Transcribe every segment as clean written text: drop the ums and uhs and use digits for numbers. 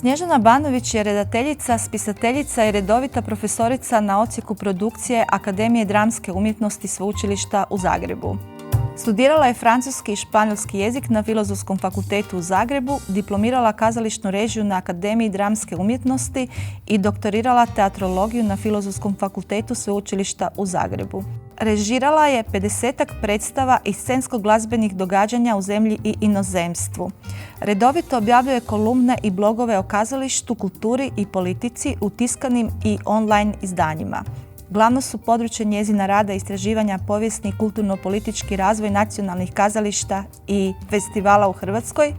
Snježana Banović je redateljica, spisateljica i redovita profesorica na odsjeku produkcije Akademije dramske umjetnosti Sveučilišta u Zagrebu. Studirala je francuski i španjolski jezik na Filozofskom fakultetu u Zagrebu, diplomirala kazališnu režiju na Akademiji dramske umjetnosti i doktorirala teatrologiju na Filozofskom fakultetu Sveučilišta u Zagrebu. Režirala je 50-ak predstava i scensko-glazbenih događanja u zemlji i inozemstvu. Redovito objavljuje kolumne i blogove o kazalištu, kulturi i politici u tiskanim i online izdanjima. Glavno su područje njezina rada istraživanja povijesni i kulturno-politički razvoj nacionalnih kazališta i festivala u Hrvatskoj,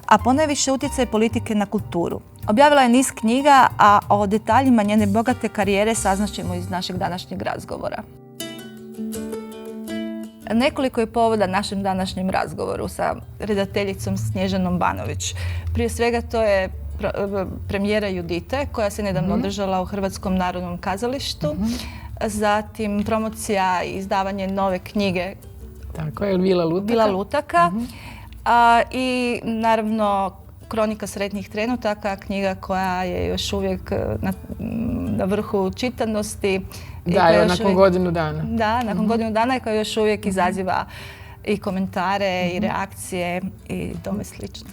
a ponajviše utjecaj politike na kulturu. Objavila je niz knjiga, a o detaljima njene bogate karijere saznaćemo iz našeg današnjeg razgovora. Nekoliko je povoda našem današnjem razgovoru sa redateljicom Snježanom Banović. Prije svega to je premijera Judite koja se nedavno održala u Hrvatskom narodnom kazalištu. Zatim promocija i izdavanje nove knjige Tako je, Vila Lutaka. I naravno Kronika sretnih trenutaka, knjiga koja je još uvijek na vrhu čitanosti. Da, evo, nakon godinu dana. Da, nakon godinu dana i koja još uvijek izaziva i komentare i reakcije i tome slično.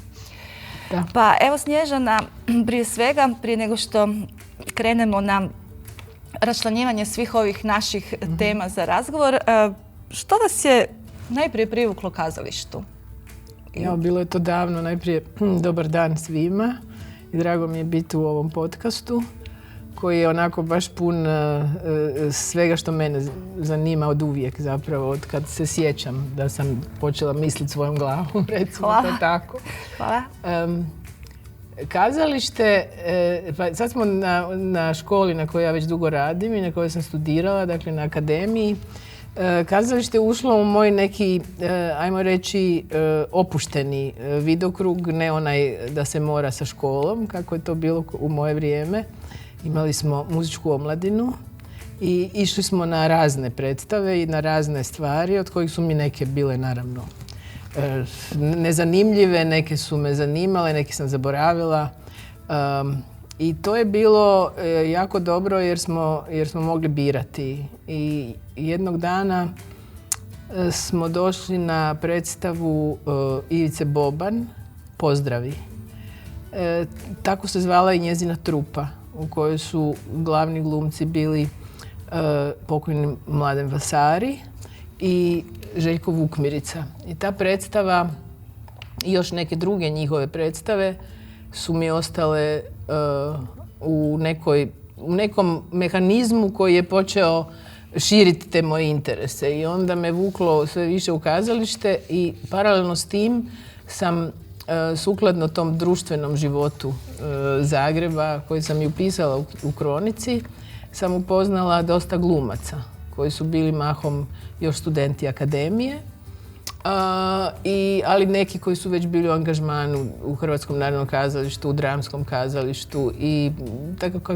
Da. Pa evo Snježana, prije svega, prije nego što krenemo na raščlanjivanje svih ovih naših tema za razgovor, što vas je najprije privuklo kazalištu? Evo, bilo je to davno. Najprije dobar dan svima i drago mi je biti u ovom podcastu koji je onako baš pun svega što mene zanima od uvijek zapravo, od kad se sjećam da sam počela misliti svojom glavom, recimo to tako. Hvala. Kazalište, pa sad smo na školi na kojoj ja već dugo radim i na kojoj sam studirala, dakle na akademiji. Kazalište je ušlo u moj neki, ajmo reći, opušteni vidokrug, ne onaj da se mora sa školom, kako je to bilo u moje vrijeme. Imali smo muzičku omladinu i išli smo na razne predstave i na razne stvari, od kojih su mi neke bile naravno nezanimljive, neke su me zanimale, neke sam zaboravila. I to je bilo jako dobro jer smo mogli birati. I jednog dana smo došli na predstavu Ivice Boban, Pozdravi. Tako se zvala i njezina trupa, u kojoj su glavni glumci bili pokojni Mladen Vasari i Željko Vukmirica. I ta predstava i još neke druge njihove predstave su mi ostale u nekom mehanizmu koji je počeo širiti te moje interese. I onda me vuklo sve više u kazalište i paralelno s tim sam sukladno tom društvenom životu Zagreba koji sam i upisala u Kronici, sam upoznala dosta glumaca koji su bili mahom još studenti akademije, ali neki koji su već bili u angažmanu u Hrvatskom narodnom kazalištu, u dramskom kazalištu i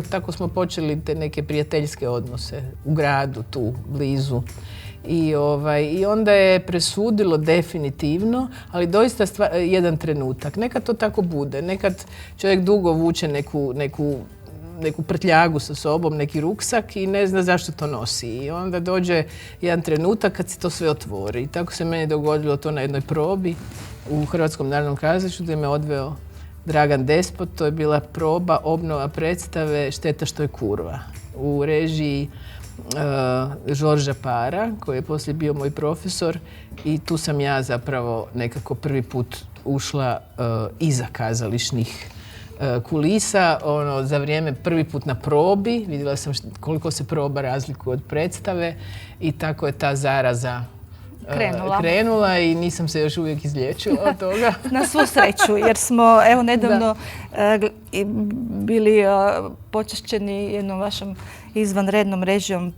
tako smo počeli te neke prijateljske odnose u gradu tu blizu. I onda je presudilo definitivno, ali doista jedan trenutak. Nekad to tako bude, nekad čovjek dugo vuče neku prtljagu sa sobom, neki ruksak i ne zna zašto to nosi. I onda dođe jedan trenutak kad se to sve otvori. I tako se meni dogodilo to na jednoj probi u Hrvatskom narodnom kazalištu gdje me odveo Dragan Despot. To je bila proba, obnova predstave Šteta što je kurva u režiji Žorža Para, koji je poslije bio moj profesor, i tu sam ja zapravo nekako prvi put ušla iza kazališnih kulisa. Za vrijeme prvi put na probi vidjela sam koliko se proba razlikuje od predstave i tako je ta zaraza krenula i nisam se još uvijek izliječila od toga. Na svu sreću, jer smo evo nedavno bili počašćeni jednom vašom izvanrednom režijom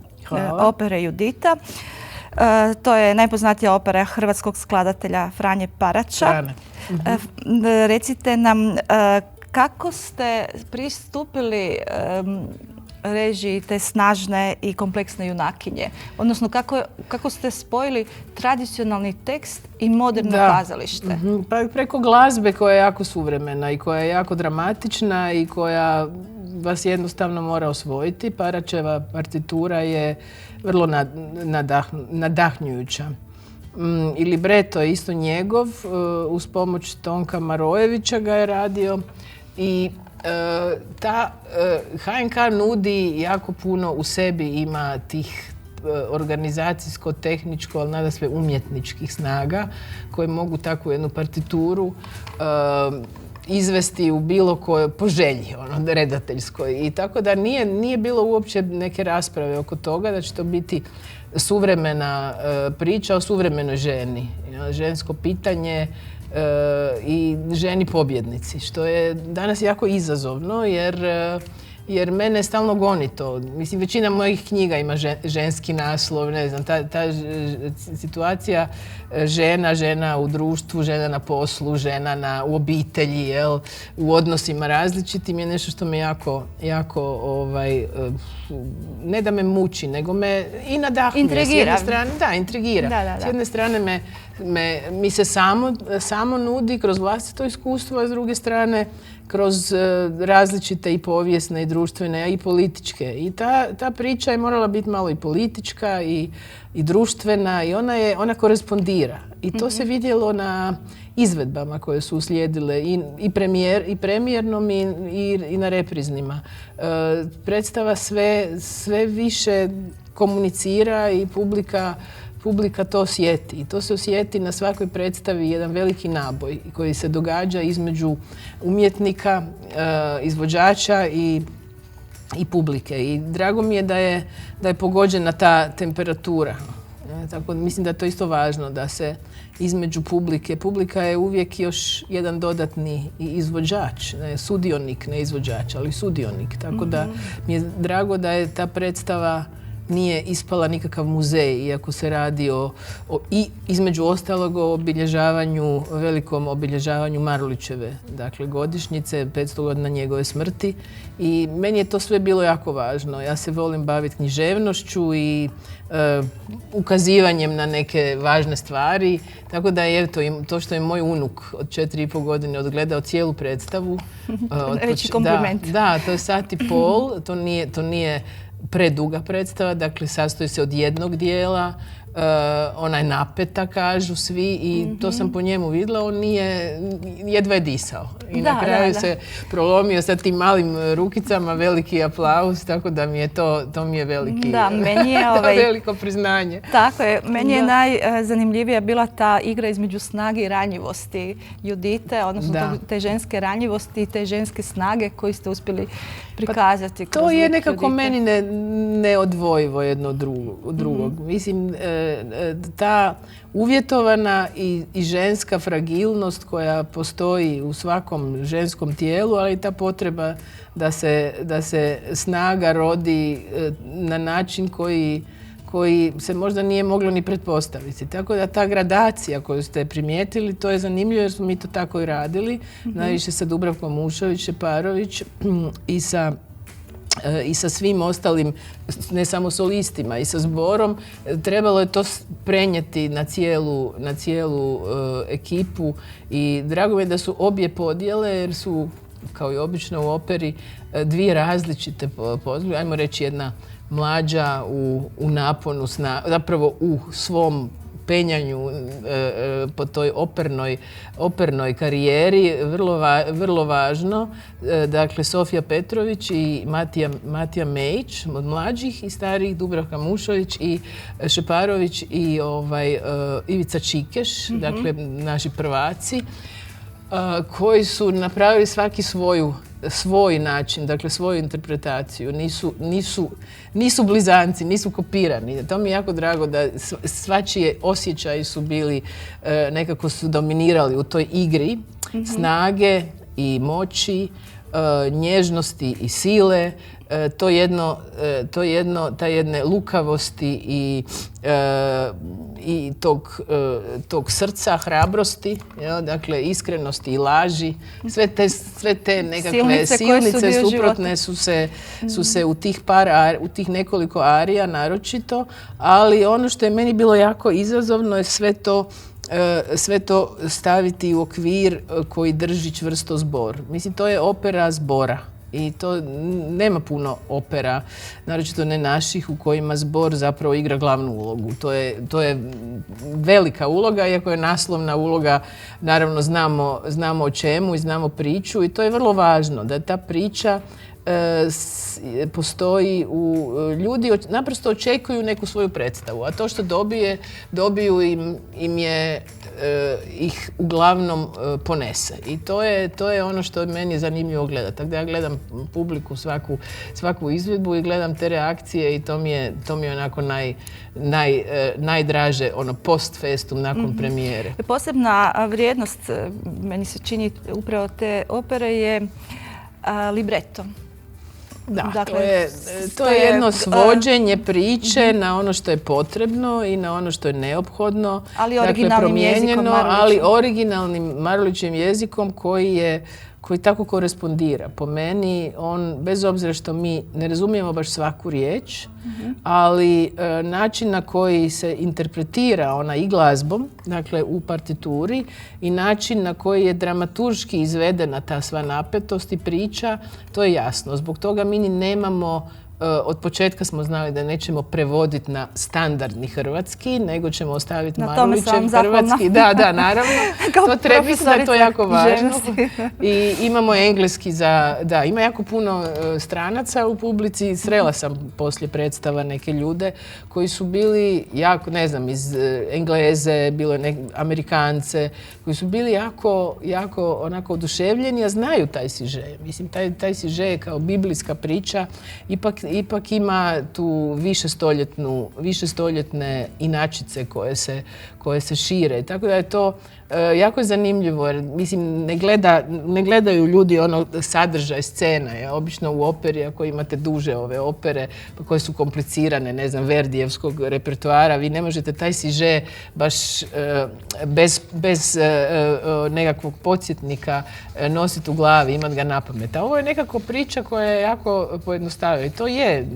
opere Judita. To je najpoznatija opera hrvatskog skladatelja Franje Paraća. Recite nam kako ste pristupili režiji te snažne i kompleksne junakinje? Odnosno, kako ste spojili tradicionalni tekst i moderno kazalište? Pa preko glazbe koja je jako suvremena i koja je jako dramatična i koja vas jednostavno mora osvojiti. Paraćeva partitura je vrlo nadahnjujuća. I libreto je isto njegov, uz pomoć Tonka Marojevića ga je radio i ta HNK nudi jako puno u sebi, ima tih organizacijsko-tehničko, ali nadasve umjetničkih snaga koje mogu takvu jednu partituru izvesti u bilo kojoj po želji, redateljskoj. I tako da nije bilo uopće neke rasprave oko toga da će to biti suvremena priča o suvremenoj ženi. Žensko pitanje i ženi pobjednici, što je danas jako izazovno jer mene stalno goni to. Mislim, većina mojih knjiga ima ženski naslov, ne znam, ta situacija žena u društvu, žena na poslu, žena u obitelji, u odnosima različitim je nešto što me jako ne da me muči, nego me i nadahnuje. Intrigira. Intrigira. S jedne strane mi se samo nudi kroz vlastito iskustvo, a s druge strane kroz različite i povijesne i društvene i političke. I ta priča je morala biti malo i politička i društvena i ona korespondira. I to se vidjelo na izvedbama koje su uslijedile i premijernom i na repriznima. Predstava sve više komunicira i publika to osjeti. I to se osjeti na svakoj predstavi jedan veliki naboj koji se događa između umjetnika, izvođača i publike. I drago mi je da je pogođena ta temperatura. Tako mislim da je to isto važno da se između publika je uvijek još jedan dodatni izvođač, ne sudionik, ne izvođač, ali sudionik. Tako da mi je drago da je ta predstava nije ispala nikakav muzej, iako se radi i između ostalog o velikom obilježavanju Marulićeve, dakle godišnjice, 500 godina njegove smrti. I meni je to sve bilo jako važno. Ja se volim baviti književnošću i ukazivanjem na neke važne stvari. Tako da je to što je moj unuk od 4,5 godine odgledao cijelu predstavu. Reći kompliment. Da, to je 1,5 sati, to nije preduga predstava, dakle sastoji se od jednog dijela, ona je napeta, kažu svi, i to sam po njemu vidjela, on jedva je disao. I na kraju se prolomio sa tim malim rukicama, veliki aplauz, tako da mi je to mi je veliko priznanje. Tako je, meni je najzanimljivija bila ta igra između snage i ranjivosti Judite, odnosno te ženske ranjivosti i te ženske snage koju ste uspjeli prikazati. To je nekako meni neodvojivo jedno od drugog. Mislim, ta uvjetovana i ženska fragilnost koja postoji u svakom ženskom tijelu, ali i ta potreba da se snaga rodi na način koji se možda nije moglo ni pretpostaviti. Tako da ta gradacija koju ste primijetili, to je zanimljivo jer smo mi to tako i radili. Najviše sa Dubravkom Mušović, Šeparović i sa svim ostalim, ne samo solistima, i sa zborom. Trebalo je to prenijeti na cijelu ekipu i drago mi je da su obje podjele, jer su, kao i obično u operi, dvije različite pozornice. Ajmo reći, jedna mlađa u naponu, zapravo u svom penjanju po toj opernoj karijeri, vrlo važno. Dakle, Sofija Petrović i Matija Mejić od mlađih i starijih, Dubravka Mušović i Šeparović i Ivica Čikeš, dakle naši prvaci, koji su napravili svaki svoj način, dakle svoju interpretaciju. Nisu blizanci, nisu kopirani. To mi je jako drago da svačije osjećaji su bili, nekako su dominirali u toj igri snage i moći, nježnosti i sile, ta jedne lukavosti i tog srca, hrabrosti, dakle iskrenosti i laži. Sve te nekakve silnice suprotne su se u tih nekoliko arija naročito, ali ono što je meni bilo jako izazovno je sve to staviti u okvir koji drži čvrsto zbor. Mislim, to je opera zbora. I to nema puno opera, naročito ne naših, u kojima zbor zapravo igra glavnu ulogu. To je velika uloga, iako je naslovna uloga, naravno znamo o čemu i znamo priču i to je vrlo važno, da ta priča postoji ljudi naprosto očekuju neku svoju predstavu, a to što dobiju im je ih uglavnom ponese. I to je ono što meni je zanimljivo gledati. Tako da ja gledam publiku svaku izvedbu i gledam te reakcije i to mi je onako najdraže, ono post festum nakon premijere. Posebna vrijednost, meni se čini upravo te opere, je libreto. Da, dakle, to je jedno svođenje priče na ono što je potrebno i na ono što je neophodno. Ali originalnim jezikom ali originalnim Marulićevim jezikom koji tako korespondira. Po meni, on, bez obzira što mi ne razumijemo baš svaku riječ, ali način na koji se interpretira ona i glazbom, dakle u partituri, i način na koji je dramaturški izvedena ta sva napetost i priča, to je jasno. Zbog toga mi ni nemamo, od početka smo znali da nećemo prevoditi na standardni hrvatski, nego ćemo ostaviti Marulićev hrvatski. Da, naravno. Mislim da je to jako važno. I imamo engleski ima jako puno stranaca u publici. Srela sam poslije predstava neke ljude koji su bili jako, ne znam, iz Engleze, bilo Amerikance, koji su bili jako onako oduševljeni, a znaju taj siže. Mislim, taj siže je kao biblijska priča, ipak ima tu višestoljetne inačice koje se šire. Tako da je to jako zanimljivo. Jer, mislim, ne gledaju ljudi ono sadržaj scena. Obično u operi, ako imate duže ove opere koje su komplicirane, ne znam, Verdijevskog repertoara, vi ne možete taj siže baš bez nekakvog podsjetnika nositi u glavi, imati ga na pamet. A ovo je nekako priča koja je jako pojednostavljena. I to je,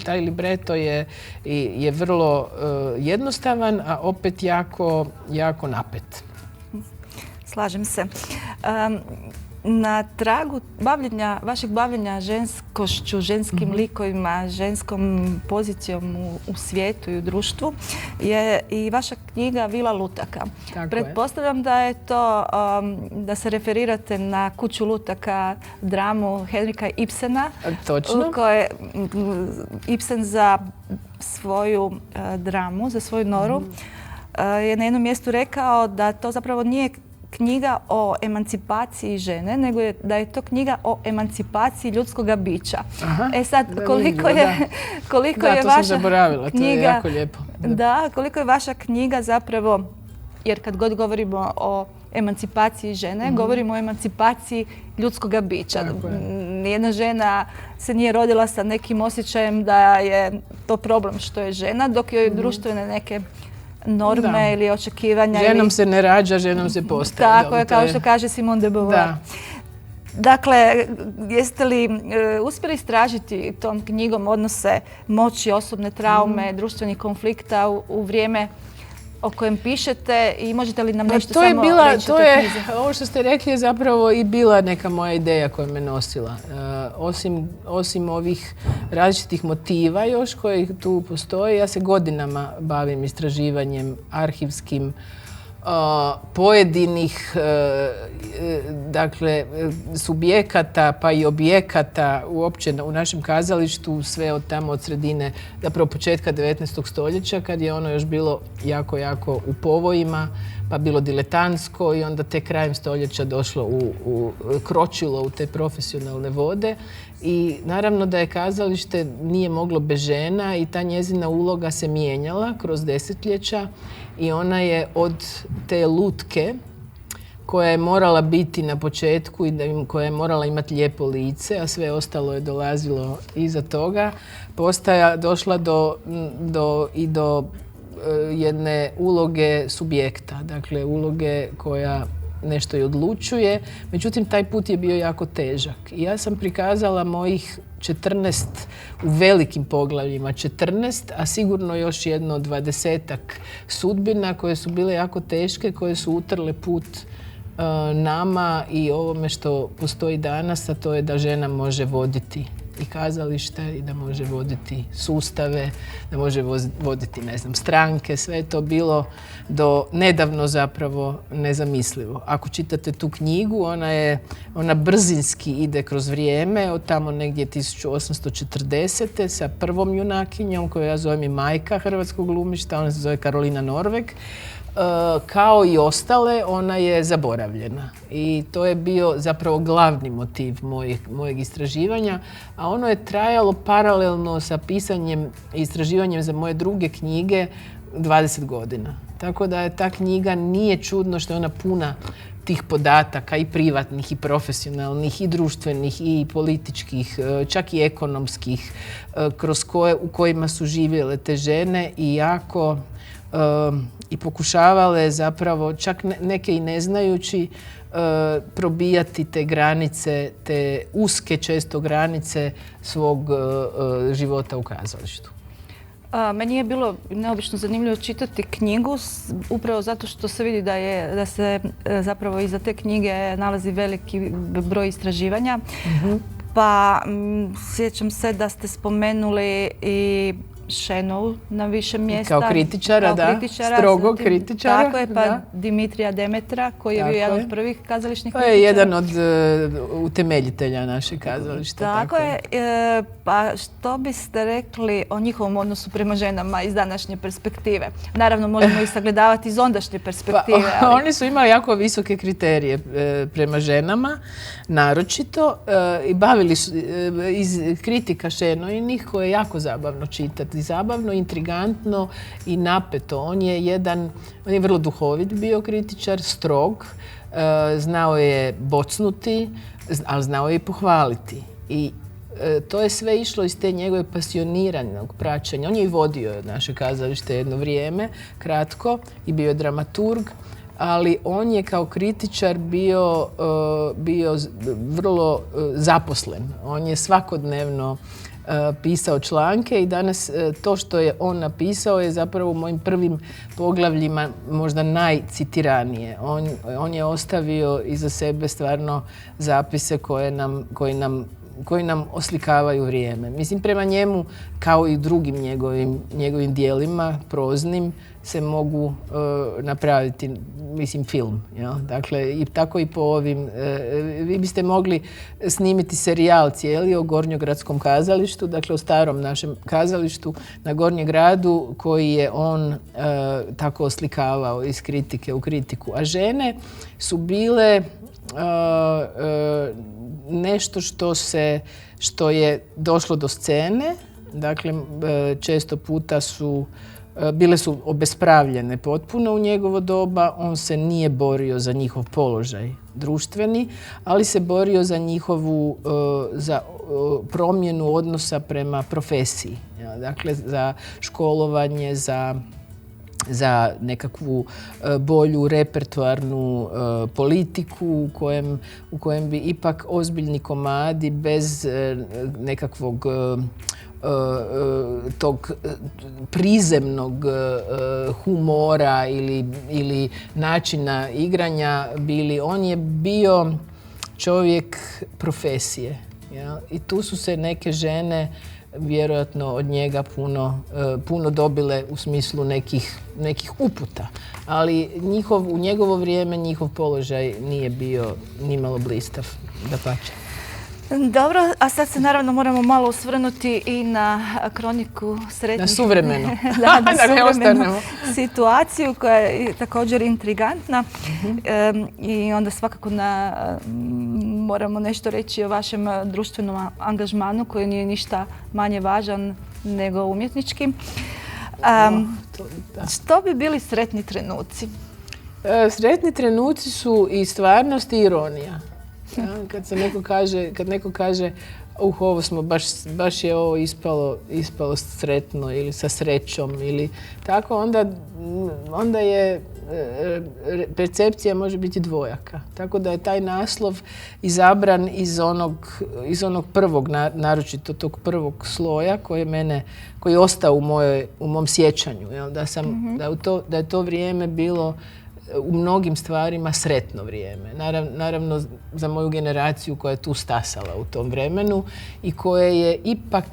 taj libreto je vrlo jednostavan, a opet jako napet. Slažem se. Na tragu vašeg bavljenja ženskošću, ženskim likovima, ženskom pozicijom u svijetu i u društvu je i vaša knjiga Vila lutaka. Pretpostavljam da je to, da se referirate na Kuću lutaka, dramu Henrika Ibsena. Točno. Koje Ibsen za svoju dramu, za svoju noru, je na jednom mjestu rekao da to zapravo nije knjiga o emancipaciji žene, nego da je to knjiga o emancipaciji ljudskoga bića. Sad, koliko je vaša sam zaboravila, to je jako lijepo. Da, koliko je vaša knjiga zapravo, jer kad god govorimo o emancipaciji žene, govorimo o emancipaciji ljudskoga bića. Nijedna žena se nije rodila sa nekim osjećajem da je to problem što je žena, dok joj društvene neke norme ili očekivanja. Ženom se ne rađa, ženom se postaje. Tako je, kao što kaže Simone de Beauvoir. Dakle, jeste li uspjeli istražiti tom knjigom odnose moći, osobne traume, društvenih konflikta u vrijeme o kojem pišete i možete li nam nešto samo reći o toj knjizi? Ovo što ste rekli je zapravo i bila neka moja ideja koja me nosila. Osim ovih različitih motiva još koji tu postoje, ja se godinama bavim istraživanjem arhivskim pojedinih dakle, subjekata pa i objekata uopće u našem kazalištu, sve od tamo od sredine, zapravo početka 19. stoljeća kad je ono još bilo jako u povojima, pa bilo diletantsko i onda te krajem stoljeća došlo kročilo u te profesionalne vode. I naravno da je kazalište nije moglo bez žena i ta njezina uloga se mijenjala kroz desetljeća i ona je od te lutke koja je morala biti na početku i koja je morala imati lijepo lice, a sve ostalo je dolazilo iza toga, došla do jedne uloge subjekta, dakle uloge koja nešto i odlučuje. Međutim, taj put je bio jako težak. I ja sam prikazala mojih 14 u velikim poglavljima, 14, a sigurno još jedno 20-ak sudbina koje su bile jako teške, koje su utrle put nama i ovome što postoji danas, a to je da žena može voditi i kazalište i da može voditi sustave, da može voditi, ne znam, stranke. Sve je to bilo do nedavno zapravo nezamislivo. Ako čitate tu knjigu, ona brzinski ide kroz vrijeme, od tamo negdje 1840. sa prvom junakinjom koju ja zovem i majka hrvatskog glumišta, ona se zove Karolina Norveg. Kao i ostale, ona je zaboravljena. I to je bio zapravo glavni motiv mojeg istraživanja, a ono je trajalo paralelno sa pisanjem i istraživanjem za moje druge knjige 20 godina. Tako da je ta knjiga, nije čudno što je ona puna tih podataka i privatnih i profesionalnih i društvenih i političkih, čak i ekonomskih, u kojima su živjele te žene i jako i pokušavale zapravo, čak neke i ne znajući, probijati te granice, te uske često granice svog života u kazalištu. Meni je bilo neobično zanimljivo čitati knjigu, upravo zato što se vidi da se zapravo iza te knjige nalazi veliki broj istraživanja. Pa sjećam se da ste spomenuli i Šenovu na više mjesta. Kao kritičara, da. Strogog kritičara. Tako je, pa Dimitrija Demetra, koji je bio jedan od prvih kazališnih kritičara. To je jedan od utemeljitelja našeg kazališta. Tako je. Pa što biste rekli o njihovom odnosu prema ženama iz današnje perspektive? Naravno, možemo ih sagledavati iz ondašnje perspektive. Pa, oni su imali jako visoke kriterije prema ženama, naročito, i bavili su iz kritika Šenovinih, koje je jako zabavno čitati. Zabavno, intrigantno i napeto. On je vrlo duhovit bio kritičar, strog, znao je bocnuti, ali znao je i pohvaliti. I to je sve išlo iz te njegove pasioniranog praćenja. On je i vodio naše kazalište jedno vrijeme, kratko, i bio je dramaturg, ali on je kao kritičar bio vrlo zaposlen. On je svakodnevno pisao članke i danas to što je on napisao je zapravo u mojim prvim poglavljima možda najcitiranije. On je ostavio iza sebe stvarno zapise koji nam oslikavaju vrijeme. Mislim, prema njemu, kao i drugim njegovim dijelima, proznim, se mogu napraviti, mislim, film. Ja? Dakle, i tako i po ovim. Vi biste mogli snimiti serijal cijeli o Gornjogradskom kazalištu, dakle o starom našem kazalištu na Gornjem gradu, koji je on tako oslikavao iz kritike u kritiku. A žene su bile nešto što je došlo do scene. Dakle, često puta bile su obespravljene potpuno u njegovo doba. On se nije borio za njihov položaj društveni, ali se borio za za promjenu odnosa prema profesiji. Dakle, za školovanje, za nekakvu bolju repertoarnu politiku u kojem bi ipak ozbiljni komadi bez nekakvog tog prizemnog humora ili načina igranja bili. On je bio čovjek profesije. Ja? I tu su se neke žene vjerojatno od njega puno dobile u smislu nekih uputa. Ali u njegovo vrijeme njihov položaj nije bio nimalo blistav, dapače. Dobro, a sad se naravno moramo malo osvrnuti i na kroniku sretnih... Na suvremenu. Na suvremenu situaciju koja je također intrigantna. I onda svakako moramo nešto reći o vašem društvenom angažmanu koji nije ništa manje važan nego umjetnički. Što bi bili sretni trenuci? Sretni trenuci su i stvarnost i ironija. Kad neko kaže ovo smo baš je ovo ispalo sretno ili sa srećom ili tako, onda je percepcija može biti dvojaka. Tako da je taj naslov izabran iz onog prvog, naročito tog prvog sloja koji je ostao u mom sjećanju. Jel? Da je to vrijeme bilo u mnogim stvarima sretno vrijeme. Naravno za moju generaciju koja je tu stasala u tom vremenu i koje je ipak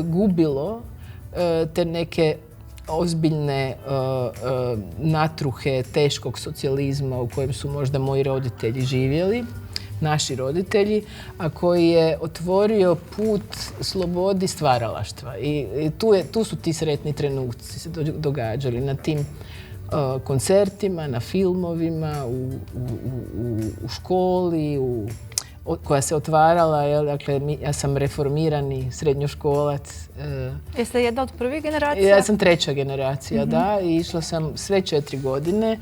gubilo te neke ozbiljne natruhe teškog socijalizma u kojem su možda moji roditelji živjeli, naši roditelji, a koji je otvorio put slobodi stvaralaštva. I tu su ti sretni trenuci se događali na tim koncertima, na filmovima, u školi, koja se otvarala. Dakle, ja sam reformirani srednjoškolac. Jeste jedna od prvih generacija? Ja sam treća generacija, da. I išla sam sve 4 godine.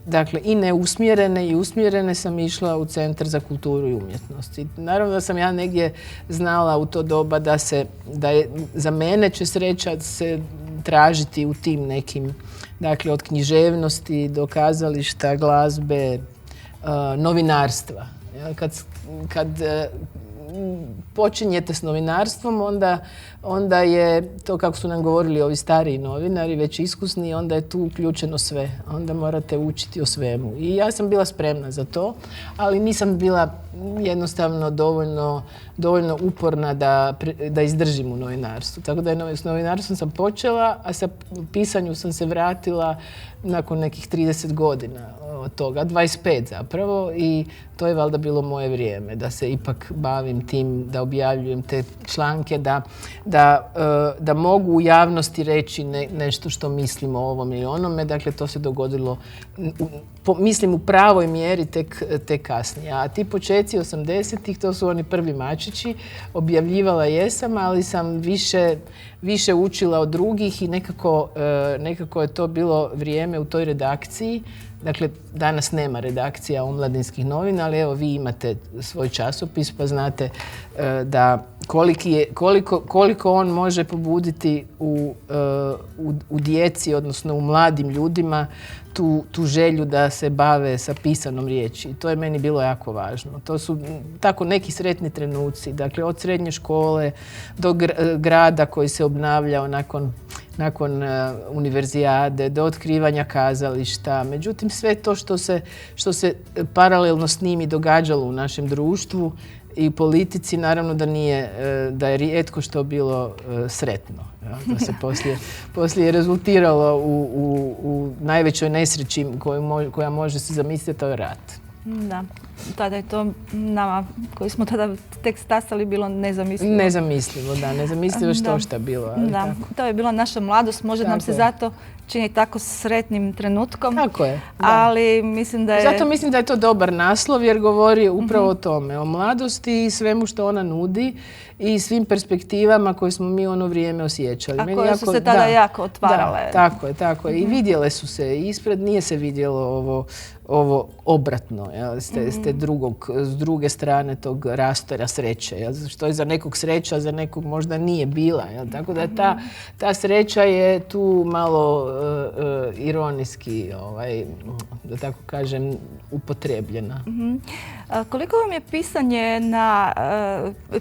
Dakle, i neusmjerene i usmjerene sam išla u Centar za kulturu i umjetnost. I naravno da sam ja negdje znala u to doba da je za mene će sreća se tražiti u tim nekim, dakle, od književnosti do kazališta, glazbe, novinarstva. Kad počinjete s novinarstvom, onda je to, kako su nam govorili ovi stariji novinari, već iskusni, onda je tu uključeno sve. Onda morate učiti o svemu. I ja sam bila spremna za to, ali nisam bila jednostavno dovoljno uporna da izdržim u novinarstvu. Tako da s novinarstvom sam počela, a sa pisanju sam se vratila nakon nekih 30 godina od toga, 25 zapravo, i to je valjda bilo moje vrijeme, da se ipak bavim tim, da objavljujem te članke, da mogu u javnosti reći nešto što mislim o ovom ili onome. Dakle, to se dogodilo, mislim, u pravoj mjeri tek kasnije. A ti počeci 80-ih, to su oni prvi mačići, objavljivala jesam, ali sam više učila od drugih i nekako je to bilo vrijeme u toj redakciji. Dakle, danas nema redakcija omladinskih novina, ali evo, vi imate svoj časopis pa znate da koliko on može pobuditi u djeci, odnosno u mladim ljudima, tu želju da se bave sa pisanom riječi. I to je meni bilo jako važno. To su tako neki sretni trenuci. Dakle, od srednje škole do grada koji se obnavljao nakon univerzijade, do otkrivanja kazališta. Međutim, sve to što se paralelno s njimi događalo u našem društvu i politici, naravno da je rijetko što bilo sretno. Ja? Da se poslije rezultiralo u najvećoj nesreći koja može se zamisliti, to je rat. Da, tada je to nama koji smo tada tek stasali bilo nezamislivo. Nezamislivo što bilo. Ali da, tako. To je bila naša mladost, možda nam se zato čini tako sretnim trenutkom. Tako je. Da. Ali mislim da je... Zato mislim da je to dobar naslov jer govori upravo o tome, o mladosti i svemu što ona nudi i svim perspektivama koje smo mi u ono vrijeme osjećali. A koje su se tada jako otvarale. Da, tako je. I vidjele su se. Ispred nije se vidjelo ovo obratno, s druge strane tog rastora sreće. Što je za nekog sreća, za nekog možda nije bila. Tako da ta sreća je tu malo ironijski, da tako kažem, upotrebljena. Koliko vam je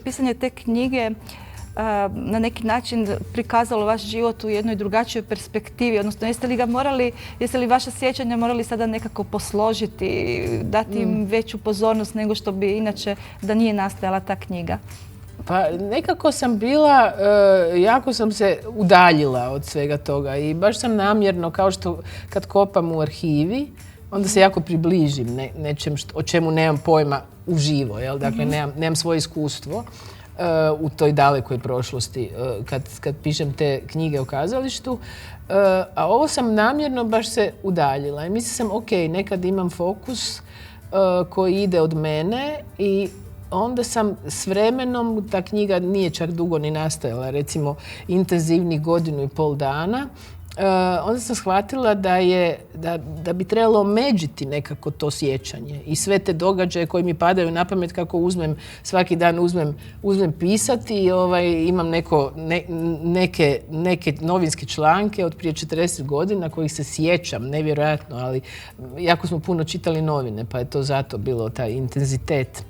pisanje te knjige na neki način prikazalo vaš život u jednoj drugačijoj perspektivi? Odnosno, jeste li vaša sjećanja morali sada nekako posložiti, dati im veću pozornost nego što bi inače da nije nastajala ta knjiga? Pa nekako sam bila, jako sam se udaljila od svega toga i baš sam namjerno, kao što kad kopam u arhivi, onda se jako približim nečem o čemu nemam pojma uživo, dakle nemam svoje iskustvo u toj dalekoj prošlosti kad pišem te knjige o kazalištu. A ovo sam namjerno baš se udaljila i mislila sam, ok, nekad imam fokus koji ide od mene i onda sam s vremenom, ta knjiga nije čak dugo ni nastajala, recimo intenzivnih 1,5 dana, onda sam shvatila da bi trebalo omeđiti nekako to sjećanje i sve te događaje koji mi padaju na pamet kako svaki dan uzmem pisati i imam neke novinske članke od prije 40 godina kojih se sjećam, nevjerojatno, ali jako smo puno čitali novine, pa je to zato bilo taj intenzitet.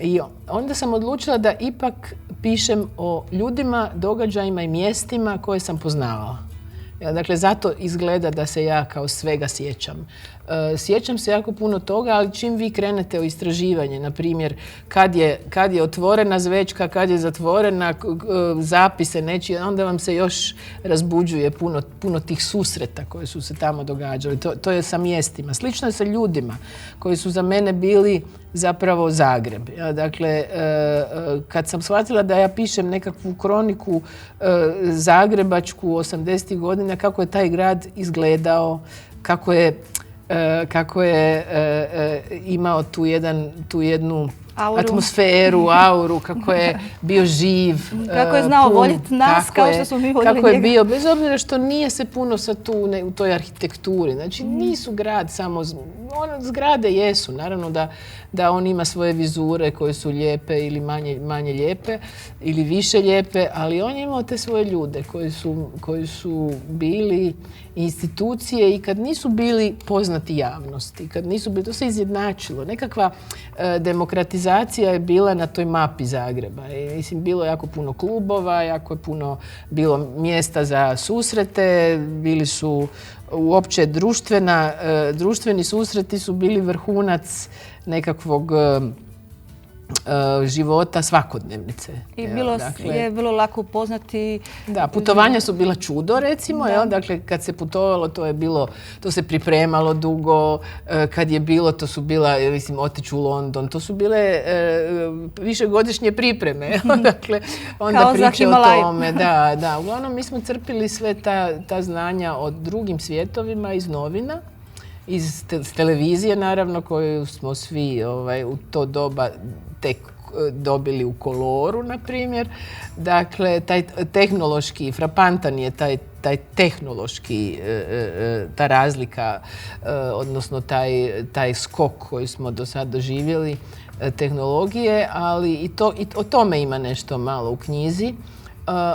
I onda sam odlučila da ipak pišem o ljudima, događajima i mjestima koje sam poznavala. Dakle, zato izgleda da se ja kao svega sjećam. Sjećam se jako puno toga, ali čim vi krenete u istraživanje, na primjer, kad je otvorena zvečka, kad je zatvorena, zapise nečije, onda vam se još razbuđuje puno tih susreta koji su se tamo događali. To je sa mjestima. Slično je sa ljudima koji su za mene bili zapravo Zagreb. Dakle, kad sam shvatila da ja pišem nekakvu kroniku zagrebačku 80. godina, kako je taj grad izgledao, kako je imao tu jednu atmosferu, auru, kako je bio živ. Kako je znao voljeti nas kao što smo mi voljeli njega. Kako je bio, bez obzira što nije se puno sad u toj arhitekturi. Znači, nisu grad samo... Zgrade jesu, naravno da on ima svoje vizure koje su lijepe ili manje lijepe ili više lijepe, ali on je imao te svoje ljude koji su bili institucije i kad nisu bili poznati javnosti, kad nisu bili, to se izjednačilo. Nekakva demokratizacija je bila na toj mapi Zagreba. Mislim, bilo je jako puno klubova, jako je puno bilo mjesta za susrete, bili su uopće društveni susreti su bili vrhunac nekakvog života svakodnevnice. I je vrlo lako upoznati... Da, putovanja su bila čudo, recimo. Dakle, kad se putovalo, to se pripremalo dugo. Kad je bilo, to su bila, mislim, otići u London. To su bile višegodišnje pripreme. Dakle, onda priče o tome. Da. Uglavnom, mi smo crpili sve ta znanja o drugim svjetovima iz novina. Iz televizije, naravno, koju smo svi u to doba tek dobili u koloru, na primjer. Dakle, taj tehnološki, frapantan je taj tehnološki, ta razlika, odnosno taj skok koji smo do sad doživjeli, tehnologije, ali i o tome ima nešto malo u knjizi.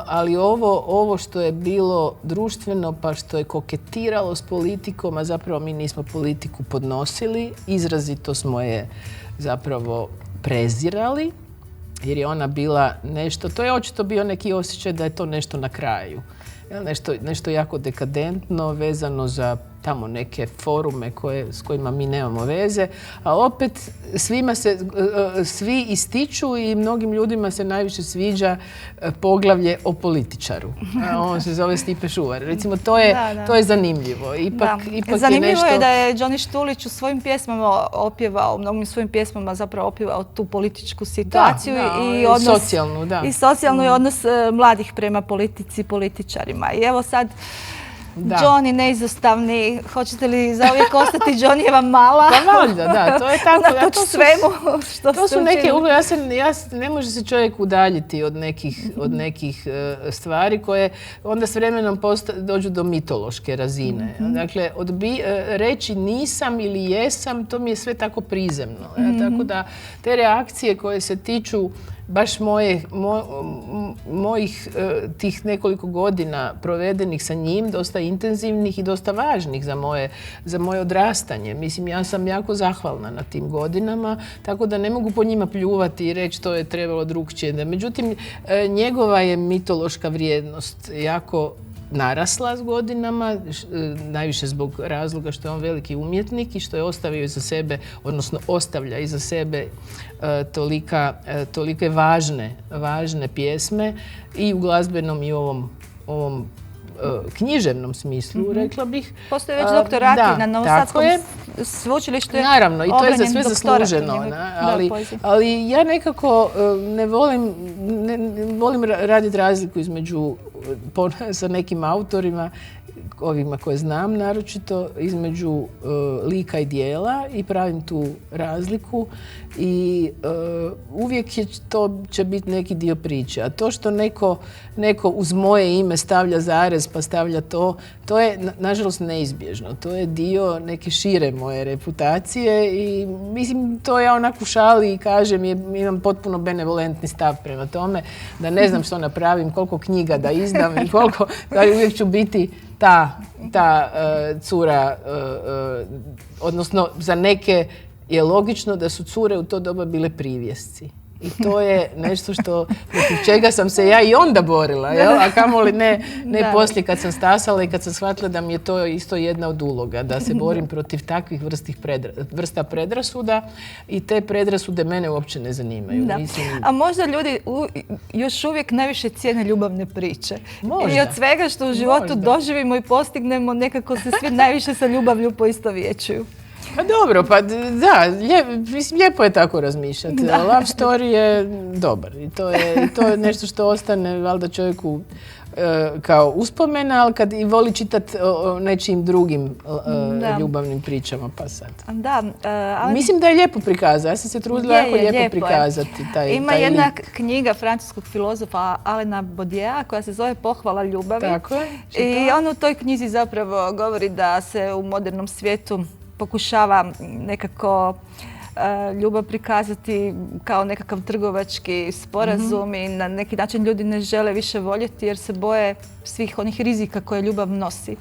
Ali ovo što je bilo društveno, pa što je koketiralo s politikom, a zapravo mi nismo politiku podnosili, izrazito smo je zapravo prezirali, jer je ona bila nešto, to je očito bio neki osjećaj da je to nešto na kraju. Nešto jako dekadentno, vezano za tamo neke forume s kojima mi nemamo veze, a opet svi ističu i mnogim ljudima se najviše sviđa poglavlje o političaru. On se zove Stipe Šuvar. Recimo, to je zanimljivo. Ipak zanimljivo je da je Johnny Štulić u svojim pjesmama opjevao, mnogim svojim pjesmama zapravo opjevao tu političku situaciju i socijalnu, da. I socijalnu i odnos mladih prema politici i političarima. I evo sad Johnny neizostavni. Hoćete li zauvijek ostati Johnnyjeva mala? Pa valjda, da. To je tako. Unatoč svemu što to su neke, ne može se čovjek udaljiti od nekih stvari koje onda s vremenom dođu do mitološke razine. Dakle, reći nisam ili jesam, to mi je sve tako prizemno. Tako da te reakcije koje se tiču baš mojih tih nekoliko godina provedenih sa njim, dosta intenzivnih i dosta važnih za moje odrastanje. Mislim, ja sam jako zahvalna na tim godinama, tako da ne mogu po njima pljuvati i reći to je trebalo drukčije. Međutim, njegova je mitološka vrijednost jako narasla s godinama, najviše zbog razloga što je on veliki umjetnik i što je ostavio iza sebe, odnosno ostavlja iza sebe tolike važne pjesme i u glazbenom i u ovom književnom smislu, rekla bih. Postoje već doktorati na Novosadskom sveučilištu. Naravno, i to je za sve zasluženo. Ali ja nekako ne volim raditi razliku između sa nekim autorima ovima koje znam, naročito između lika i djela i pravim tu razliku i uvijek to će biti neki dio priče. A to što neko uz moje ime stavlja zarez pa stavlja to je nažalost neizbježno. To je dio neke šire moje reputacije i mislim to ja onako u šali i kažem, imam potpuno benevolentni stav prema tome da ne znam što napravim, koliko knjiga da izdam i koliko, da uvijek ću biti ta cura, odnosno za neke je logično da su cure u to doba bile privjesci. I to je nešto protiv čega sam se ja i onda borila, jel? A kamoli ne poslije kad sam stasala i kad sam shvatila da mi je to isto jedna od uloga, da se borim protiv takvih vrsta predrasuda i te predrasude mene uopće ne zanimaju. A možda ljudi još uvijek najviše cijene ljubavne priče. Možda. I od svega što u životu doživimo i postignemo, nekako se svi najviše sa ljubavlju poistovjećuju. Pa dobro, pa da, lijepo je tako razmišljati. Love story je dobar i to je nešto što ostane valjda čovjeku kao uspomena, ali kad i voli čitati o nečijim drugim ljubavnim pričama, pa sad. Da, ali... Mislim da je lijepo prikazati. Ja sam se trudila jako lijepo prikazati taj Ima jedna knjiga francuskog filozofa Alena Baudiera koja se zove Pohvala ljubavi. Tako je. I on u toj knjizi zapravo govori da se u modernom svijetu pokušava nekako ljubav prikazati kao nekakav trgovački sporazum i na neki način ljudi ne žele više voljeti jer se boje svih onih rizika koje ljubav nosi.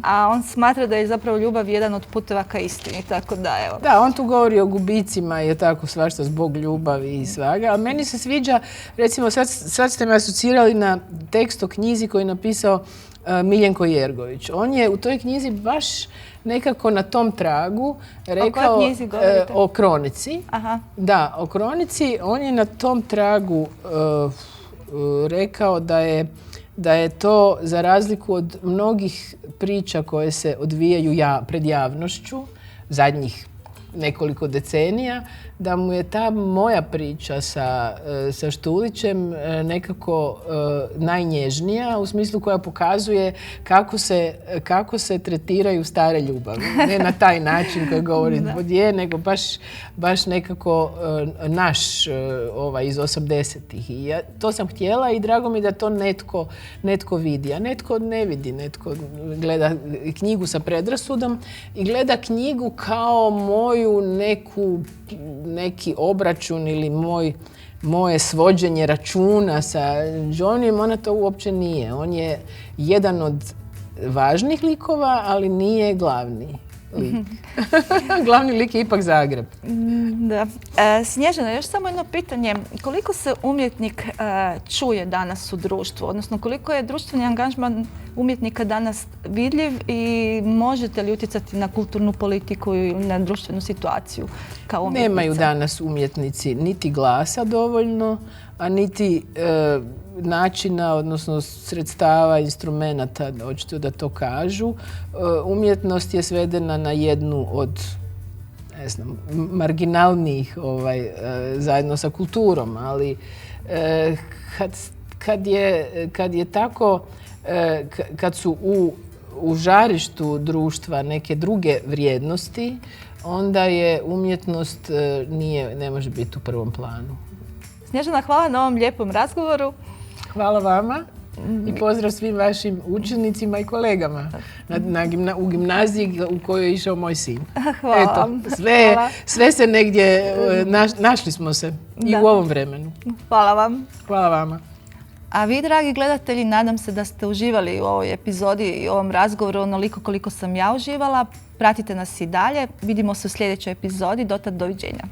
A on smatra da je zapravo ljubav jedan od puteva ka istini, tako da evo. Da, on tu govori o gubicima i tako svašta zbog ljubavi i svaga, a meni se sviđa, recimo sad ste me asocirali na tekst o knjizi koji je napisao Miljenko Jergović. On je u toj knjizi baš nekako na tom tragu rekao... O kojoj knjizi govorite? O kronici. Aha. Da, o kronici. On je na tom tragu rekao da je to, za razliku od mnogih priča koje se odvijaju pred javnošću, zadnjih nekoliko decenija, da mu je ta moja priča sa Štulićem nekako najnježnija, u smislu koja pokazuje kako se tretiraju stare ljubavi. Ne na taj način koji govori Baudelaire, nego baš nekako naš iz 80-ih. I to sam htjela i drago mi da to netko vidi. A netko ne vidi. Netko gleda knjigu sa predrasudom i gleda knjigu kao moju neki obračun ili moje svođenje računa sa Johnnyem. Ona to uopće nije. On je jedan od važnih likova, ali nije glavni lik. Glavni lik je ipak Zagreb. Da. Snježana, još samo jedno pitanje. Koliko se umjetnik čuje danas u društvu? Odnosno, koliko je društveni angažman umjetnika danas vidljiv i možete li utjecati na kulturnu politiku i na društvenu situaciju kao umjetnica? Nemaju danas umjetnici niti glasa dovoljno, a niti načina, odnosno sredstava, instrumenata, očito da to kažu. Umjetnost je svedena na jednu od marginalnijih zajedno sa kulturom, ali kad je tako, kad su u žarištu društva neke druge vrijednosti, onda je umjetnost ne može biti u prvom planu. Snježana, hvala na ovom lijepom razgovoru. Hvala vama i pozdrav svim vašim učenicima i kolegama u gimnaziji u kojoj je išao moj sin. Hvala vam. Sve se negdje, našli smo se i u ovom vremenu. Hvala vam. Hvala vama. A vi, dragi gledatelji, nadam se da ste uživali u ovoj epizodi i ovom razgovoru onoliko koliko sam ja uživala. Pratite nas i dalje. Vidimo se u sljedećoj epizodi. Dotad, doviđenja.